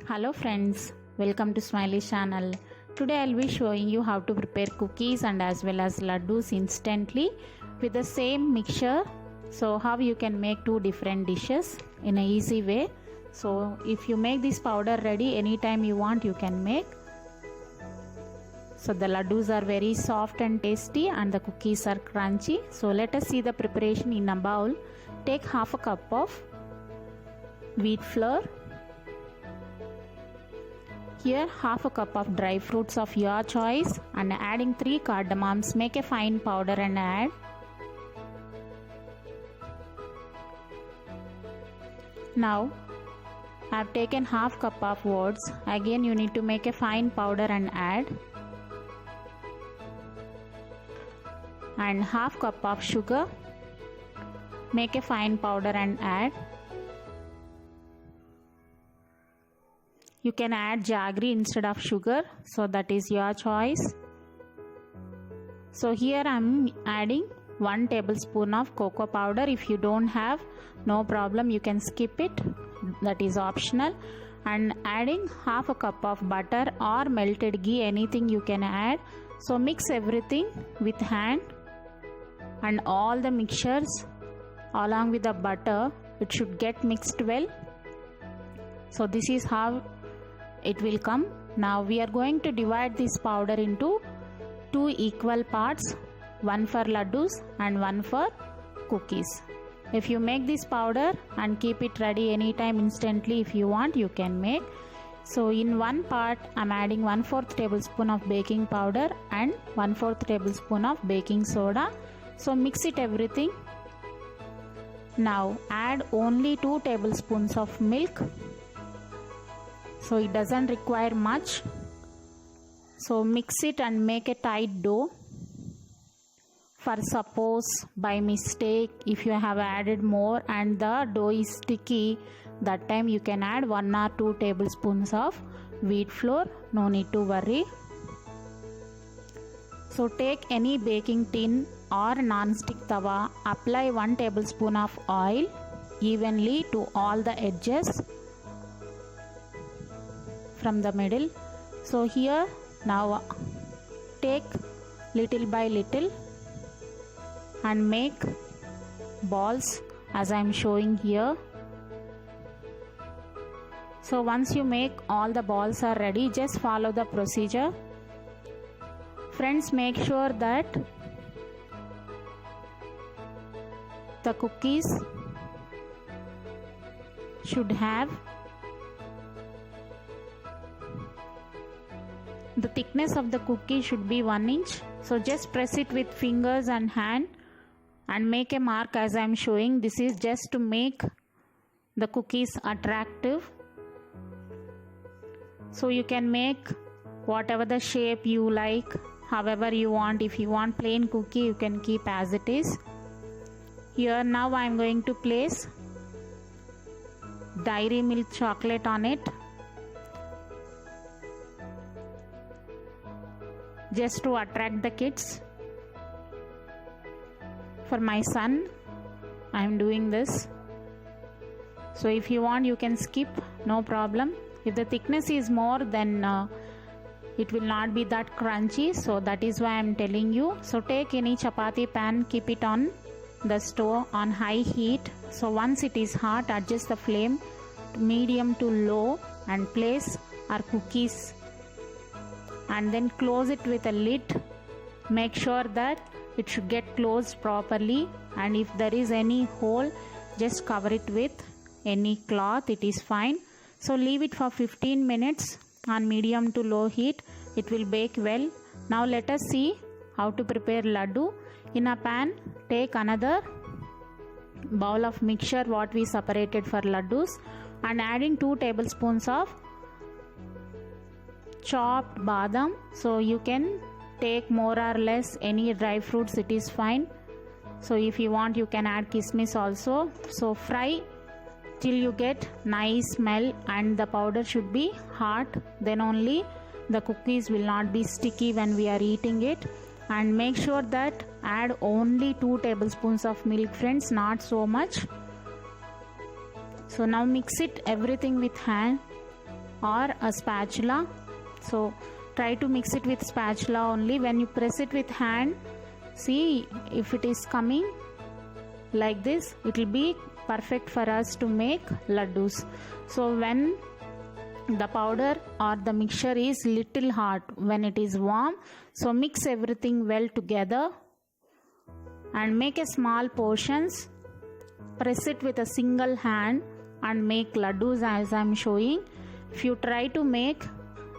Hello friends, welcome to Smiley channel. Today I'll be showing you how to prepare cookies and as well as laddus instantly with the same mixture. So how you can make two different dishes in an easy way. So if you make this powder ready anytime you want, you can make. So the laddus are very soft and tasty and the cookies are crunchy. So let us see the preparation in a bowl. Take half a cup of wheat flour. Here half a cup of dry fruits of your choice and adding 3 cardamoms. Make a fine powder and add. Now I have taken half cup of oats. Again you need to make a fine powder and add. And half cup of sugar. Make a fine powder and add. You can add jaggery instead of sugar, so that is your choice. So here I am adding 1 tablespoon of cocoa powder. If you don't have, no problem, you can skip it, that is optional. And adding half a cup of butter or melted ghee, anything you can add. So mix everything with hand and all the mixtures along with the butter, it should get mixed well. So this is how it will come. Now we are going to divide this powder into 2 equal parts, one for laddus and one for cookies. If you make this powder and keep it ready anytime instantly, if you want, you can make. So in one part I am adding 1/4 tablespoon of baking powder and 1/4 tablespoon of baking soda. So mix it everything. Now add only 2 tablespoons of milk. So it doesn't require much. So mix it and make a tight dough. For suppose by mistake if you have added more and the dough is sticky, that time you can add 1 or 2 tablespoons of wheat flour. No need to worry. So take any baking tin or non-stick tawa, apply 1 tablespoon of oil evenly to all the edges from the middle. So here now take little by little and make balls as I am showing here. So once you make all the balls are ready, just follow the procedure. Friends, make sure that the cookies should have the thickness of the cookie should be 1 inch. So just press it with fingers and hand and make a mark as I am showing. This is just to make the cookies attractive. So you can make whatever the shape you like, however you want. If you want plain cookie, you can keep as it is. Here now I am going to place dairy milk chocolate on it, just to attract the kids. For my son I am doing this. So if you want, you can skip, no problem. If the thickness is more, then it will not be that crunchy, so that is why I am telling you. So take any chapati pan, keep it on the stove on high heat. So once it is hot, adjust the flame to medium to low and place our cookies and then close it with a lid. Make sure that it should get closed properly, and if there is any hole, just cover it with any cloth, it is fine. So leave it for 15 minutes on medium to low heat. It will bake well. Now let us see how to prepare laddu. In a pan, take another bowl of mixture what we separated for laddus and adding 2 tablespoons of chopped badam. So you can take more or less any dry fruits, it is fine. So if you want, you can add kismis also. So fry till you get nice smell and the powder should be hot, then only the cookies will not be sticky when we are eating it. And make sure that add only 2 tablespoons of milk, friends, not so much. So now mix it everything with hand or a spatula. So try to mix it with spatula only. When you press it with hand, see if it is coming like this, it will be perfect for us to make laddus. So when the powder or the mixture is little hot, when it is warm, so mix everything well together and make a small portions. Press it with a single hand and make laddus as I am showing. If you try to make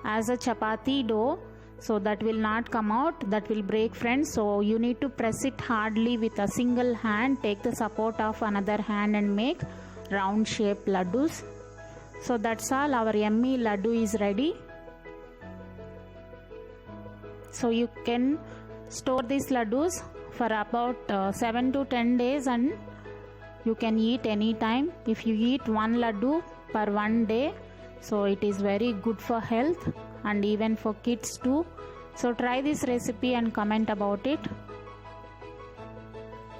as a chapati dough, so that will not come out, that will break, friends. So you need to press it hardly with a single hand, take the support of another hand and make round shape laddus. So that's all, our yummy laddu is ready. So you can store these laddus for about 7 to 10 days and you can eat anytime. If you eat one laddu per one day, so it is very good for health and even for kids too. So try this recipe and comment about it.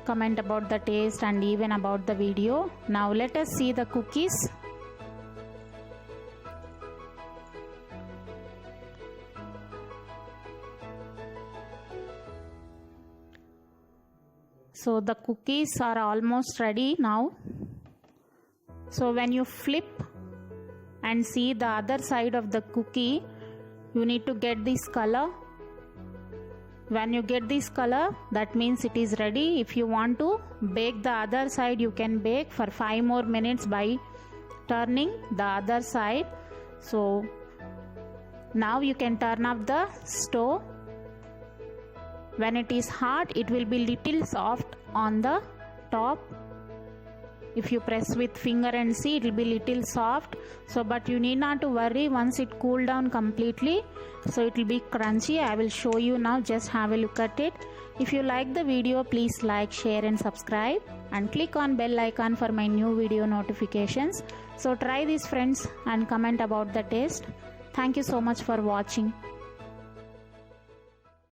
Comment about the taste and even about the video. Now let us see the cookies. So the cookies are almost ready now. So when you flip and see the other side of the cookie, you need to get this color. When you get this color, that means it is ready. If you want to bake the other side, you can bake for 5 more minutes by turning the other side. So now you can turn off the stove. When it is hot, it will be little soft on the top. If you press with finger and see, it will be little soft. So but you need not to worry, once it cool down completely, so it will be crunchy. I will show you now, just have a look at it. If you like the video, please like, share and subscribe and click on bell icon for my new video notifications. So try this, friends, and comment about the taste. Thank you so much for watching.